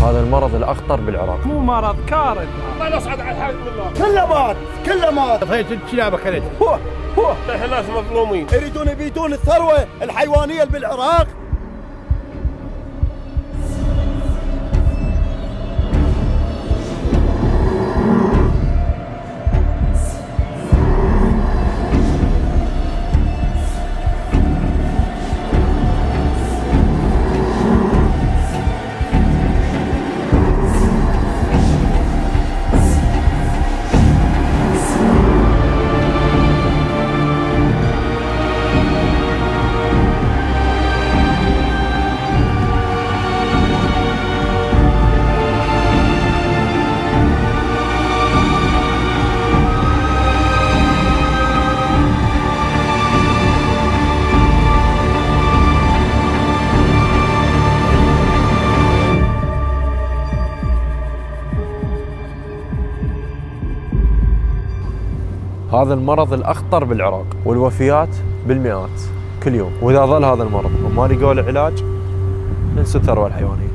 هذا المرض الأخطر بالعراق. مو مرض، كارثة. الله نصعد على الحاج بالله. كله مات. طفيت الكلاب اكلتها. احنا ناس مظلومين. يريدون يبيدون الثروة الحيوانية بالعراق. هذا المرض الأخطر بالعراق، والوفيات بالمئات كل يوم، وإذا ظل هذا المرض وما لقوا له علاج انسوا الثروة الحيوانية.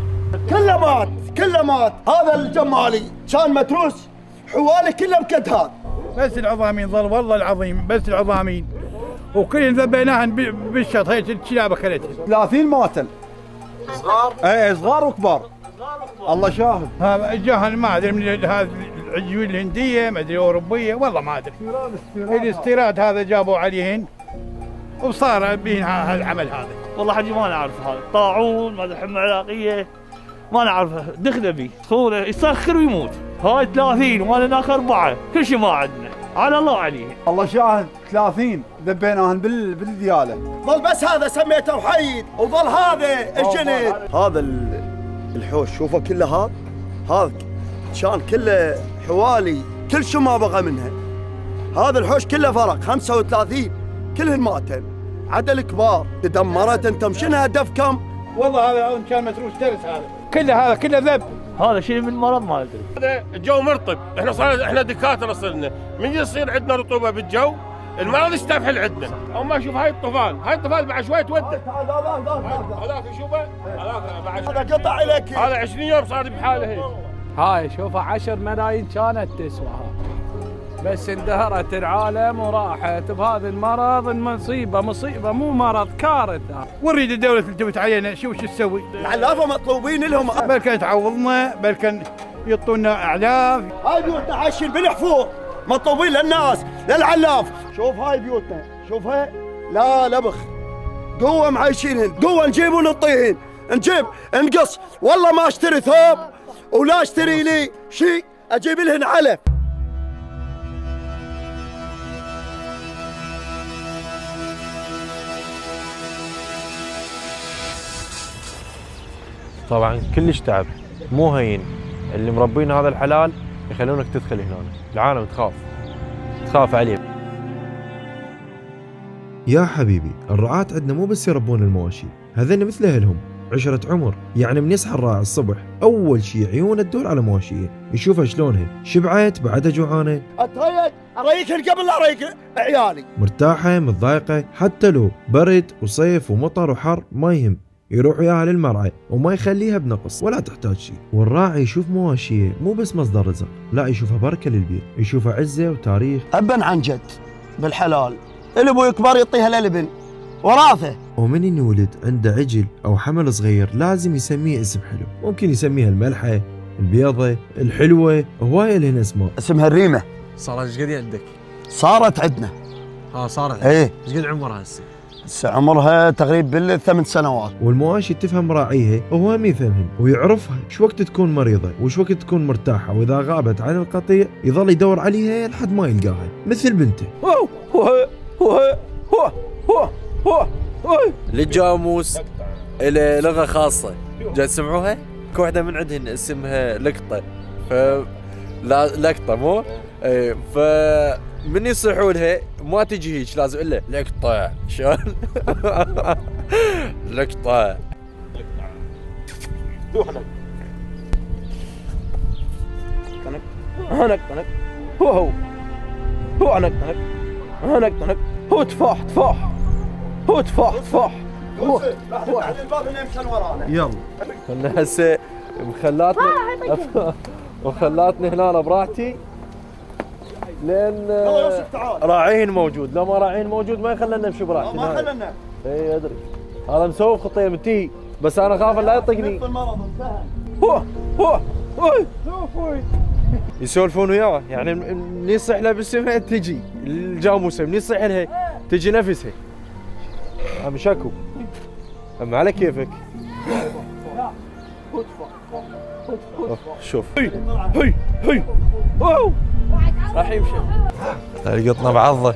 كله مات. هذا الجمالي كان متروس، حواله كله مكدهات. بس العظامين ظل، والله العظيم بس العظامين، وكل ذبيناهن بالشط. هي الكلاب اكلتها. 30 ماتن. صغار؟ اي صغار وكبار. الله شاهد. هذا جاهن ما ادري من هذه العجول الهنديه، ما ادري اوروبيه، والله ما ادري. الاستيراد هذا جابوا عليهن وصار بين هذا العمل هذا. والله حجي ما نعرف هذا طاعون، ما ادري حمى عراقيه، ما نعرفه. دخله بي دخوله يسخر ويموت. هاي 30 وانا ناخذ 4، كل شيء ما عندنا، على الله عليه. الله شاهد 30 ذبيناهن بالدياله. ظل بس هذا سميته وحيد، وظل هذا الجند. هذا الحوش شوفه كله هذا كان كله حوالي كل شيء ما بقى منها. هذا الحوش كله فرق 35 كلهن ماتن، عدا الكبار تدمرت. انت مشنها هدف كم؟ والله هذا كان متروس درس. هذا كله ذب. هذا شيء من مرض ما ادري. هذا الجو مرطب، احنا دكاتره صرنا، من يصير عندنا رطوبه بالجو المرض يستفحل عندنا. اما شوف هاي الطفال بعد شوي تودع. هذاك شوفه، هذاك هذا قطع لك. هذا 20 يوم صار بحاله هيك. هاي شوفها 10 ملايين كانت تسواها، بس اندهرت العالم وراحت بهذا المرض. المصيبه مصيبه، مو مرض، كارثه. ونريد الدوله تلتفت علينا. شوف شو تسوي. العلافه مطلوبين لهم، بل كان تعوضنا، بل كان يعطونا اعلاف. هاي بيوتنا عايشين بالحفور، مطلوبين للناس للعلاف. شوف هاي بيوتنا، شوفها لا لبخ، قوه معيشينهن، قوه نجيب ونطيهن، نجيب نقص. والله ما اشتري ثوب ولا اشتري لي شيء، اجيب لهن علف. طبعا كلش تعب، مو هين. اللي مربين هذا الحلال يخلونك تدخل هنا، العالم تخاف عليه. يا حبيبي، الرعاة عندنا مو بس يربون المواشي، هذين مثل اهلهم، عشرة عمر. يعني من يصحى الراعي الصبح اول شي عيونه تدور على مواشيه، يشوفها شلونها، شبعت بعدها جوعانه، اريكن قبل لا اريك عيالي، مرتاحه متضايقه، حتى لو برد وصيف ومطر وحر ما يهم، يروح وياها للمرعى وما يخليها بنقص ولا تحتاج شيء. والراعي يشوف مواشيه مو بس مصدر رزق، لا يشوفها بركه للبيت، يشوفها عزه وتاريخ. ابا عن جد بالحلال، الابو يكبر يعطيها للابن وراثه. ومن ينولد عنده عجل او حمل صغير لازم يسميه اسم حلو، ممكن يسميها الملحه، البيضه، الحلوه، هوايه لهن اسماء. اسمها الريمه. صارت ايش قد عندك؟ صارت عندنا. صارت. ايه. ايش قد عمرها هسه؟ عمرها تقريبا 8 سنوات. والمواشي تفهم راعيها وهو ما يفهمهن، ويعرفها شو وقت تكون مريضه وش وقت تكون مرتاحه، واذا غابت عن القطيع يظل يدور عليها لحد ما يلقاها مثل بنته. للجاموس له لغه خاصه، جاي تسمعوها؟ كل وحده من عندهن اسمها لقطه، لقطه مو؟ من يصيحوا لها ما تجي هيك، لازم اقول له لقطه. شلون؟ لقطه. هنك هو تفاح يلا كنا هسه وخلاتني هنا براحتي لان راعيهن موجود، لو ما راعيهن موجود ما يخلنا نمشي براحتي. ما خلنا. اي ادري، هذا مسوي خطيه منتهي، بس انا خاف لا يطقني. هو يسولفون وياه، يعني من يصيح له بالسماء تجي الجاموسه، من يصيح لها تجي نفسها. عم شكو، اما على كيفك. شوف هي راح يمشي القطنا بعضه.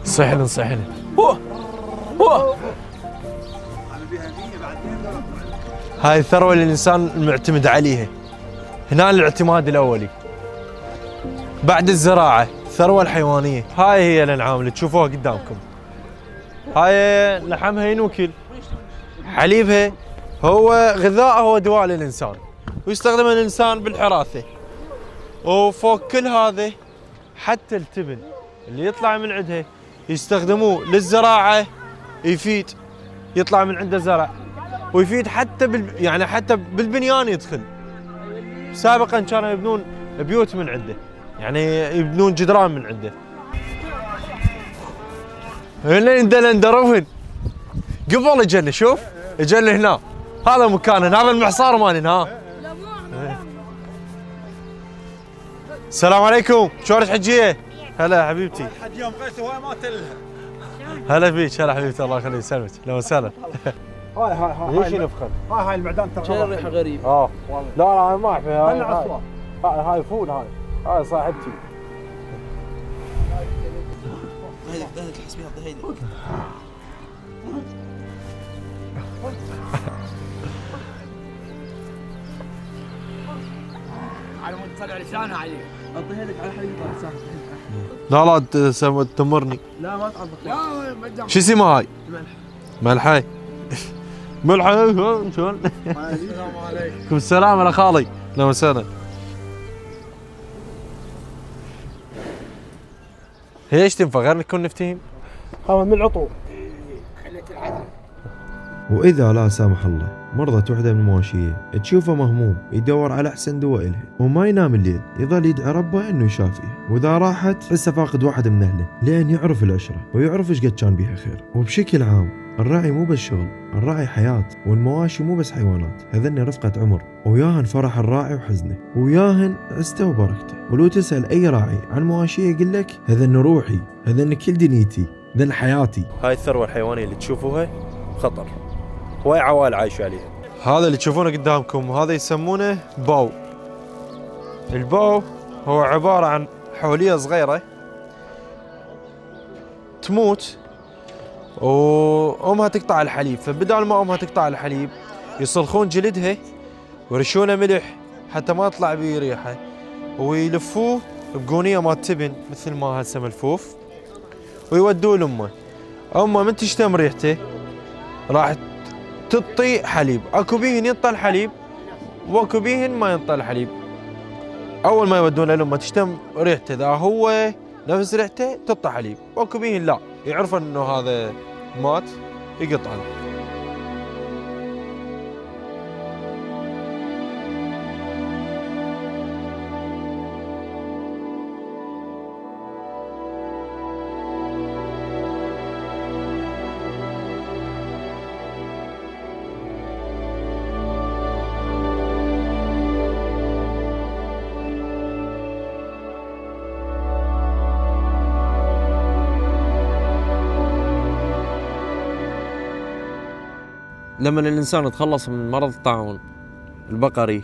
صحن هاي الثروه اللي الانسان المعتمد عليها. هنا الاعتماد الاولي بعد الزراعه، الثروه الحيوانيه. هاي هي الانعام اللي تشوفوها قدامكم. هاي لحمها ينوكل، حليبها هو غذاء، هو دواء للانسان، ويستخدمه الانسان بالحراثه. وفوق كل هذا حتى التبن اللي يطلع من عندها يستخدموه للزراعه، يفيد، يطلع من عنده زرع، ويفيد حتى يعني حتى بالبنيان يدخل. سابقا كانوا يبنون بيوت من عنده، يعني يبنون جدران من عنده. هنا ندربهن قبل اجلنا، شوف اجلنا هنا، هذا مكانهن، هذا المعصار مالهن. ها السلام عليكم، شلونك حجيه؟ هلا حبيبتي. حد يوم غيث وهاي ما تلها. هلا فيك، هلا حبيبتي، الله يخليك، يسلمك، اهلا وسهلا. هاي ليش ينفخن؟ هاي المعدان ترى شيء ريحه غريب. لا انا ما اعرف. هاي هاي فول، هاي صاحبتي. هيدك الحسبيات هيدك. على مود تطلع لسانها عليك. اعطيها لك على حليب لا تمرني. لا ما تعبك. لا شو اسمها هاي؟ ملح. ملح. ملح شلون؟ السلام عليكم. السلام على خالي، اهلا وسهلا. هي ايش تنفع غير نكون نفتهم؟ هذا من العطور. وإذا لا سامح الله مرضت وحدة من المواشية، تشوفه مهموم يدور على أحسن دواء إلها، وما ينام الليل، يظل يدعي ربه إنه يشافيها، وإذا راحت حسه فاقد واحد من أهله، لأن يعرف العشرة ويعرف إيش قد كان بيها خير. وبشكل عام الراعي مو بس شغل، الراعي حياة، والمواشي مو بس حيوانات، هذن رفقة عمر، وياهن فرح الراعي وحزنه، وياهن عزته وبركته. ولو تسأل أي راعي عن مواشيه يقول لك هذن روحي، هذن كل دنيتي، هذن حياتي. هاي الثروة الحيوانية اللي تشوفوها خطر، هواي عوائل عايشة عليها. هذا اللي تشوفونه قدامكم هذا يسمونه باو. الباو هو عبارة عن حولية صغيرة تموت وأمها تقطع الحليب، فبدال ما أمها تقطع الحليب يصلخون جلدها ويرشونه ملح حتى ما يطلع بيه ريحة، ويلفوه بقونية مال تبن مثل ما هسه ملفوف، ويودوه لأمه. أمه من تشتم ريحته راح تطي حليب. اكو بيهن ينطى الحليب واكو بيهن ما ينطى الحليب. اول ما يودون لامه تشتم ريحته، اذا هو نفس ريحته تطى حليب، واكو بيهن لا، يعرفون انه هذا مات يقطعن. لما الانسان تخلص من مرض الطاعون البقري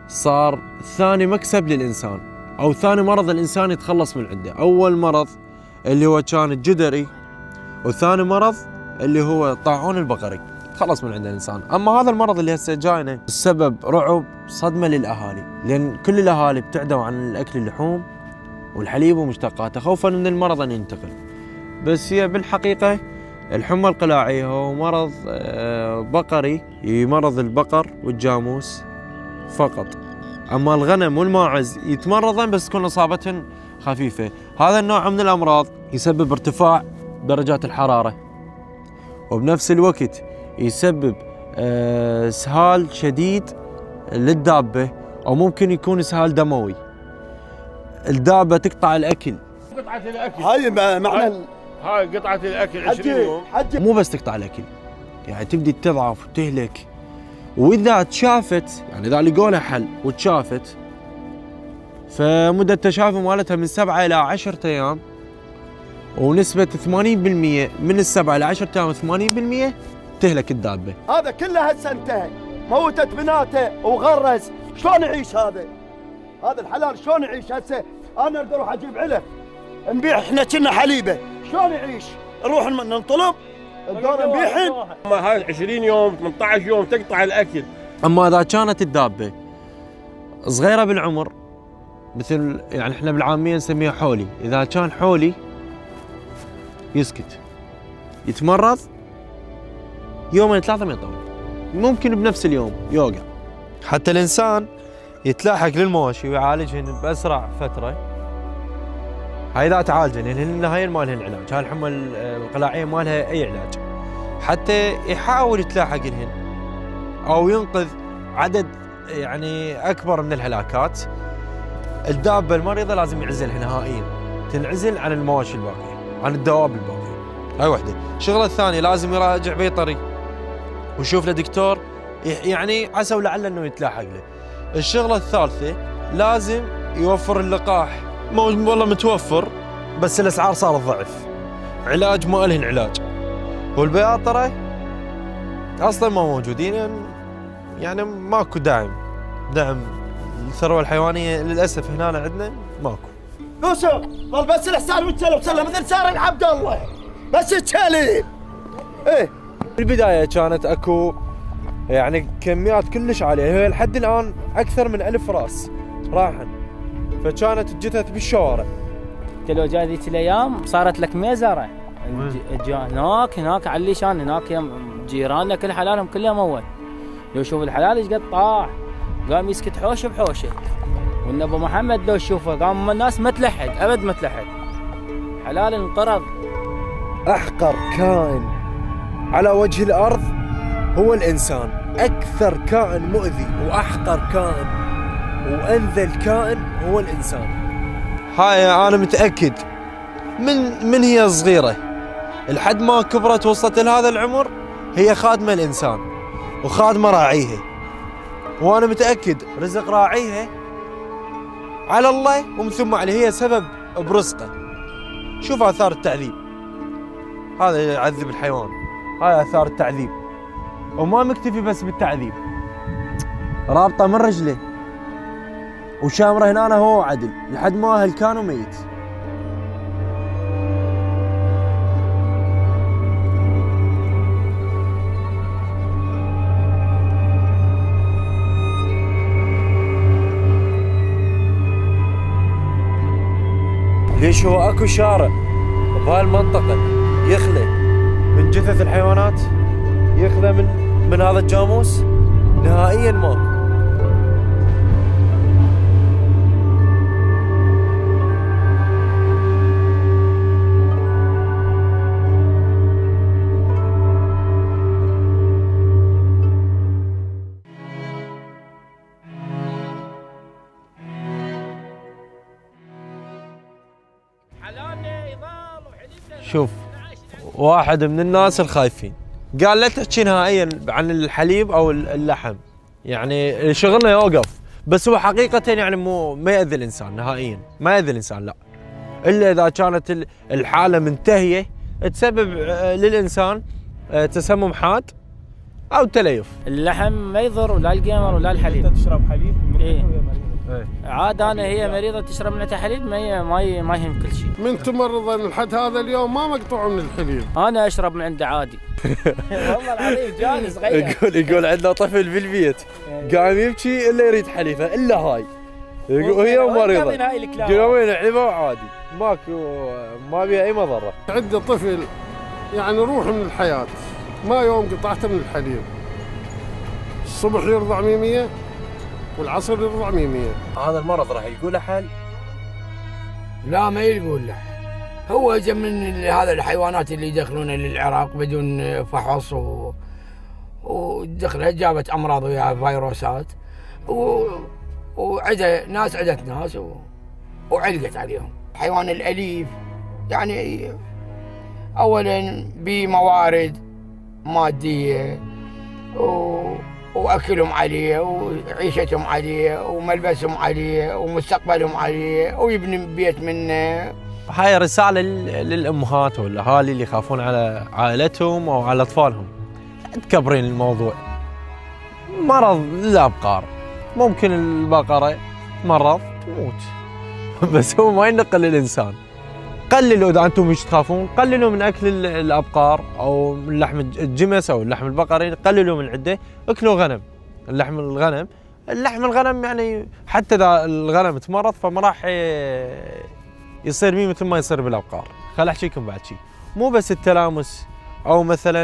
صار ثاني مكسب للانسان، او ثاني مرض الانسان يتخلص من عنده. اول مرض اللي هو كان الجدري، وثاني مرض اللي هو الطاعون البقري تخلص من عنده الانسان. اما هذا المرض اللي هسه جاينا السبب رعب صدمه للاهالي، لان كل الاهالي ابتعدوا عن الاكل اللحوم والحليب ومشتقاته خوفا من المرض ان ينتقل. بس هي بالحقيقه الحمى القلاعية هو مرض بقري يمرض البقر والجاموس فقط. أما الغنم والماعز يتمرضن بس تكون إصابتهن خفيفة. هذا النوع من الأمراض يسبب ارتفاع درجات الحرارة، وبنفس الوقت يسبب اسهال شديد للدابة، أو ممكن يكون اسهال دموي. الدابة تقطع الأكل. قطعة الأكل هاي معنى هاي قطعة الأكل 20 يوم. مو بس تقطع الأكل، يعني تبدي تضعف وتهلك. وإذا تشافت، يعني إذا لقوا لها حل وتشافت، فمدة التشافي مالتها من 7 إلى 10 أيام، ونسبة 80% من ال7 إلى 10 أيام 80% تهلك الدابة. هذا كله هسه انتهى، موتت بناته وغرز، شلون يعيش هذا؟ هذا الحلال شلون يعيش هسه؟ انا اريد اروح اجيب علف نبيع، احنا كنا حليبه، شلون يعيش؟ نروح ننطلب الدور نبيعهن. هاي 20 يوم 18 يوم تقطع الأكل. أما إذا كانت الدابة صغيرة بالعمر، مثل يعني احنا بالعامية نسميها حولي، إذا كان حولي يسكت، يتمرض يومين 3 ما يطول، ممكن بنفس اليوم يوقع. حتى الإنسان يتلاحق للمواشي ويعالجهن بأسرع فترة. هاي إذا تعالجن، لأن هاي ما لهن علاج، هاي الحمى القلاعية ما لها أي علاج. حتى يحاول يتلاحق لهن أو ينقذ عدد يعني أكبر من الهلاكات. الدابة المريضة لازم يعزلها نهائياً، تنعزل عن المواشي الباقية، عن الدواب الباقية. هاي وحدة. الشغلة الثانية لازم يراجع بيطري ويشوف له دكتور، يعني عسى ولعل انه يتلاحق له. الشغلة الثالثة لازم يوفر اللقاح، والله متوفر بس الاسعار صارت ضعف، علاج ما لهن علاج، والبياطرة اصلا ما موجودين، يعني ماكو دعم الثروة الحيوانية للاسف هنا عندنا ماكو. يوسف ظل بس الحسان والسلم سلم مثل سار العبد الله، بس التشالي. ايه بالبداية كانت اكو يعني كميات كلش عالية، هي لحد الان اكثر من 1000 راس راحن، فكانت الجثث بالشوارع. لو جاء ذيك الايام صارت لك ميزره هناك على الليشان، هناك جيراننا كل حلالهم كلها موت. لو شوف الحلال ايش قد طاح، قام يسكت حوشه بحوشه. والنبي محمد لو تشوفه قام الناس ما تلحق ابد، ما تلحق، حلال انقرض. احقر كائن على وجه الارض هو الانسان، اكثر كائن مؤذي واحقر كائن وانذل كائن هو الانسان. هاي انا متاكد من هي صغيره لحد ما كبرت وصلت لهذا العمر هي خادمه الانسان وخادمه راعيها، وانا متاكد رزق راعيها على الله ومن ثم عليه، هي سبب برزقه. شوف اثار التعذيب، هذا يعذب الحيوان، هاي اثار التعذيب، وما مكتفي بس بالتعذيب، رابطه من رجله وشامره هنا هو عدل لحد ما اهل كانوا ميت. ليش هو اكو شارع بهالمنطقة يخلى من جثث الحيوانات، يخلى من هذا الجاموس؟ نهائيا ماكو. شوف واحد من الناس الخايفين قال لا تحكي نهائيا عن الحليب او اللحم، يعني شغلنا يوقف، بس هو حقيقة يعني ما يأذي الانسان نهائيا، ما يأذي الانسان لا، الا اذا كانت الحالة منتهية تسبب للانسان تسمم حاد او تليف. اللحم ما يضر ولا القمر ولا الحليب. انت تشرب حليب إيه؟ عاد انا هي مريضه تشرب منها حليب ما يهم كل شيء. من تمرض لحد هذا اليوم ما مقطوع من الحليب. انا اشرب من عنده عادي. والله العظيم جاني صغير. يقول عندنا طفل بالبيت قاعد يبكي الا يريد حليفه الا هاي، وهي مريضه. يومين علبه عادي ماكو، ما بيها اي مضره. عندي طفل يعني روح من الحياه، ما يوم قطعته من الحليب. الصبح يرضع 100 والعصر يرضع 100. هذا المرض راح يلقوا له حل؟ لا ما يلقوا له، هو من هذا الحيوانات اللي يدخلونه للعراق بدون فحص ودخلت جابت امراض وياها فيروسات وعدة ناس عدت ناس وعلقت عليهم. الحيوان الاليف يعني اولا بموارد ماديه واكلهم عليه وعيشتهم عليه وملبسهم عليه ومستقبلهم عليه ويبني بيت منه. هاي رسالة للأمهات والأهالي اللي يخافون على عائلتهم أو على أطفالهم. تكبرين الموضوع. مرض للأبقار، ممكن البقرة مرض تموت بس هو ما ينقل للإنسان. قللوا إذا أنتم مش تخافون، قللوا من أكل الأبقار أو من لحم الجمس أو اللحم البقري، قللوا من العدة، أكلوا غنم. اللحم الغنم يعني حتى إذا الغنم تمرض فما راح يصير بيه مثل ما يصير بالأبقار. خل أحكيكم بعد شيء، مو بس التلامس أو مثلا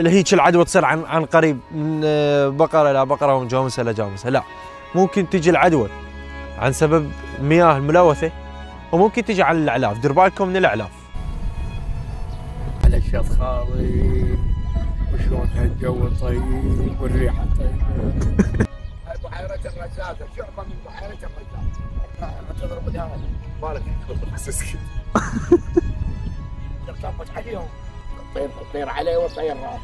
هيك العدوى تصير عن قريب من بقرة إلى بقرة ومن جاموسة إلى جاموسة، لا، ممكن تجي العدوى عن سبب مياه الملوثة وممكن تجي عن الأعلاف. دير بالكم من الأعلاف. على الشط خاوي وشلون الجو طيب والريحة طيبة. بحيرة الرزازة، شعبة من بحيرة الرزازة. ما تضرب الهواء بالك اسكت. تطبط عليهم، تطير عليه وطير راسه.